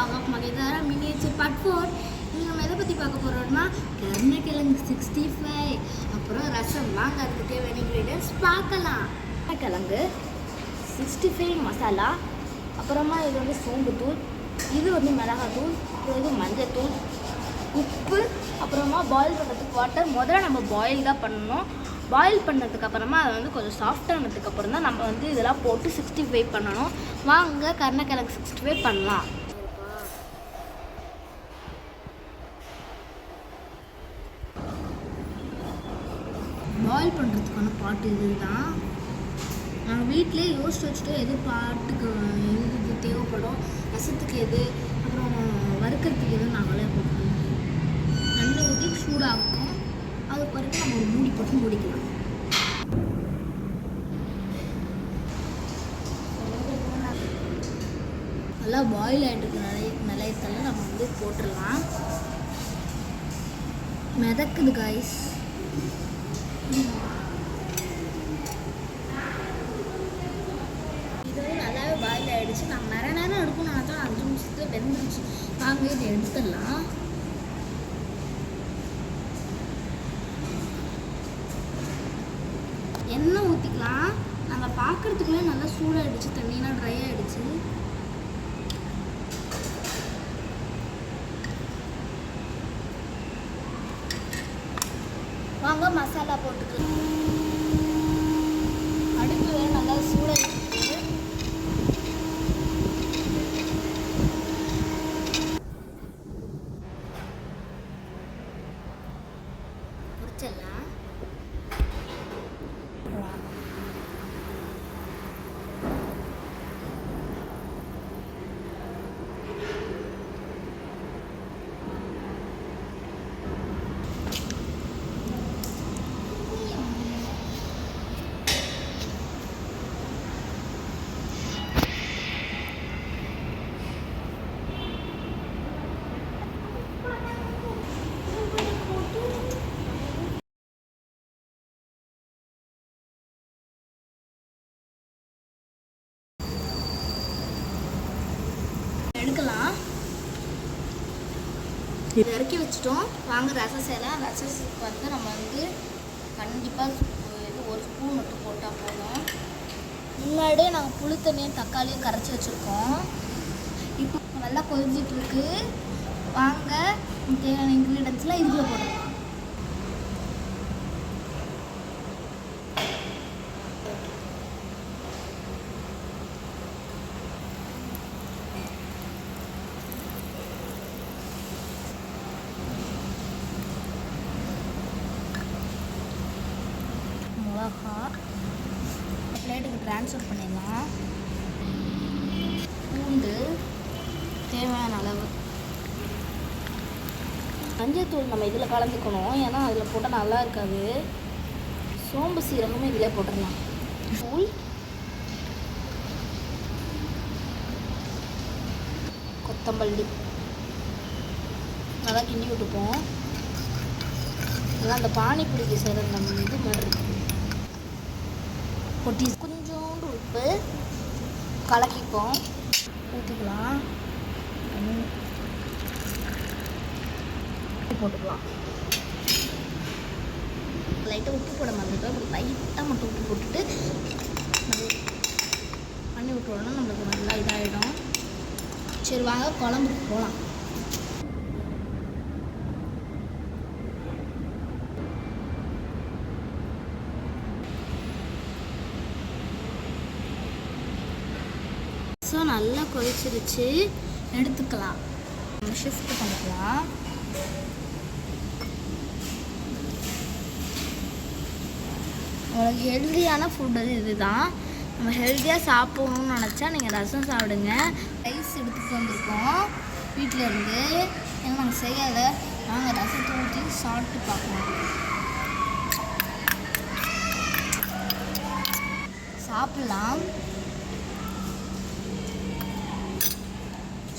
vlog Magedara miniature part 4. இன்னைக்கு நம்ம எதை பற்றி பார்க்க போகிறோம்னா கருணக்கிழங்கு 65 அப்புறம் ரசம். வாங்க அதுக்கு தேவையான இன்க்ரீடியன்ஸ் பார்க்கலாம். கருணக்கிழங்கு 65 மசாலா, அப்புறமா இது வந்து சோம்புத்தூள், இது வந்து மிளகாத்தூள், அப்புறம் இது மஞ்சத்தூள், உப்பு, அப்புறமா பாயில் பண்ணுறதுக்கு வாட்டர். முதல்ல நம்ம பாயில் தான் பண்ணணும். பாயில் பண்ணதுக்கப்புறமா அது வந்து கொஞ்சம் சாஃப்டானதுக்கப்புறம் தான் நம்ம வந்து இதெல்லாம் போட்டு 65 பண்ணணும். வாங்க கருணக்கிழங்கு 65 பண்ணலாம். பாயில் பண்ணுறதுக்கான பாட்டு இது தான். நாங்கள் வீட்டிலே யோசிச்சு வச்சுட்டு எது பாட்டுக்கு எது தேவைப்படும், ரசத்துக்கு எது, அப்புறம் வறுக்கிறதுக்கு எது நாங்களே போட்டுருவோம். நல்ல ஊற்றி சூடாகும். அது பிறகு நம்ம ஒரு மூடி போட்டு மூடிக்கலாம். நல்லா பாயில் ஆகிட்டு நிலையத்தெல்லாம் நம்ம வந்து போட்டுடலாம். மிதக்குது காய்ஸ். இது வந்து நல்லாவே பாயில் ஆகிடுச்சு. நாங்கள் நிறைய நேரம் எடுக்கணும். நான் தான் 5 நிமிஷத்துல வெந்துருச்சு. வாங்க இதை எடுத்துடலாம். எண்ணெய் ஊற்றிக்கலாம். நாங்கள் பார்க்குறதுக்குள்ளே நல்லா சூடாகிடுச்சு. தண்ணியெலாம் ட்ரை ஆகிடுச்சு. வாங்க மசாலா போட்டுக்கலாம். அடுப்பு வேறு நல்லா சூடாகிடுச்சு. பொரிச்சிடலாம். எடுக்கலாம். இது இறக்கி வச்சுட்டோம். வாங்க ரசம் செய்யலாம். ரசத்துக்கு வந்து நம்ம வந்து கண்டிப்பாக இது ஒரு ஸ்பூன் மட்டும் போட்டால் போதும். முன்னாடியே நாங்கள் புளி தண்ணியும் தக்காளியும் கரைச்சி வச்சுருக்கோம். இப்போ நல்லா கொதிச்சிட்ருக்கு. வாங்க தேவையான இன்க்ரீடியன்ஸ்லாம் இதுக்குள்ளே போடலாம். பிளேட்டுக்கு ட்ரான்ஸ்ஃபர் பண்ணிடலாம். பூண்டு தேவையான அளவு, மஞ்சத்தூள் நம்ம இதில் கலந்துக்கணும். ஏன்னா அதில் போட்டால் நல்லா இருக்காது. சோம்பு சீரகமும் இதில் போட்டுடலாம். தூள், கொத்தமல்லி நல்லா கிண்டி விட்டுப்போம். இதெல்லாம் அந்த பானிபூரிக்கு செய்கிற நம்ம இது மாதிரி இருக்கும். கொட்டி கொஞ்சோண்டு உப்பு கலக்கிப்போம். ஊற்றிக்கலாம். போட்டுக்கலாம். லைட்டாக உப்பு போட மாட்டோம். அப்படி லைட்டாக மட்டும் உப்பு போட்டுட்டு பண்ணி விட்டுறோன்னா நம்மளுக்கு நல்லா இதாகிடும். சரி வாங்க குழம்புக்கு போகலாம். ஸோ நல்லா கொதிச்சிருச்சு. எடுத்துக்கலாம். நம்ம ஷிஃப்ட் பண்ணிக்கலாம். உங்களுக்கு ஹெல்த்தியான ஃபுட்டு இது தான். நம்ம ஹெல்த்தியாக சாப்பிடணும்னு நினச்சா நீங்கள் ரசம் சாப்பிடுங்க. ரைஸ் எடுத்துகிட்டு வந்திருக்கோம் வீட்டில் இருந்து. ஏன்னா நாங்கள் செய்யாத. நாங்கள் ரசத்தை ஊற்றி சாப்பிட்டு பார்க்கலாம். சாப்பிட்லாம்.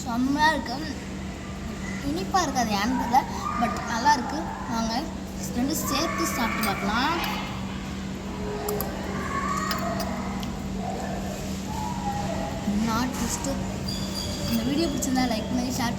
செம்மையாக இருக்குது. இனிப்பாக இருக்காது ஏன்னு, பட் நல்லா இருக்குது. வாங்க ரெண்டும் சேர்த்து சாப்பிட்டு பார்க்கலாம். நாட் ட்விஸ்ட்டு இந்த வீடியோ பிடிச்சிருந்தா லைக் பண்ணி ஷேர்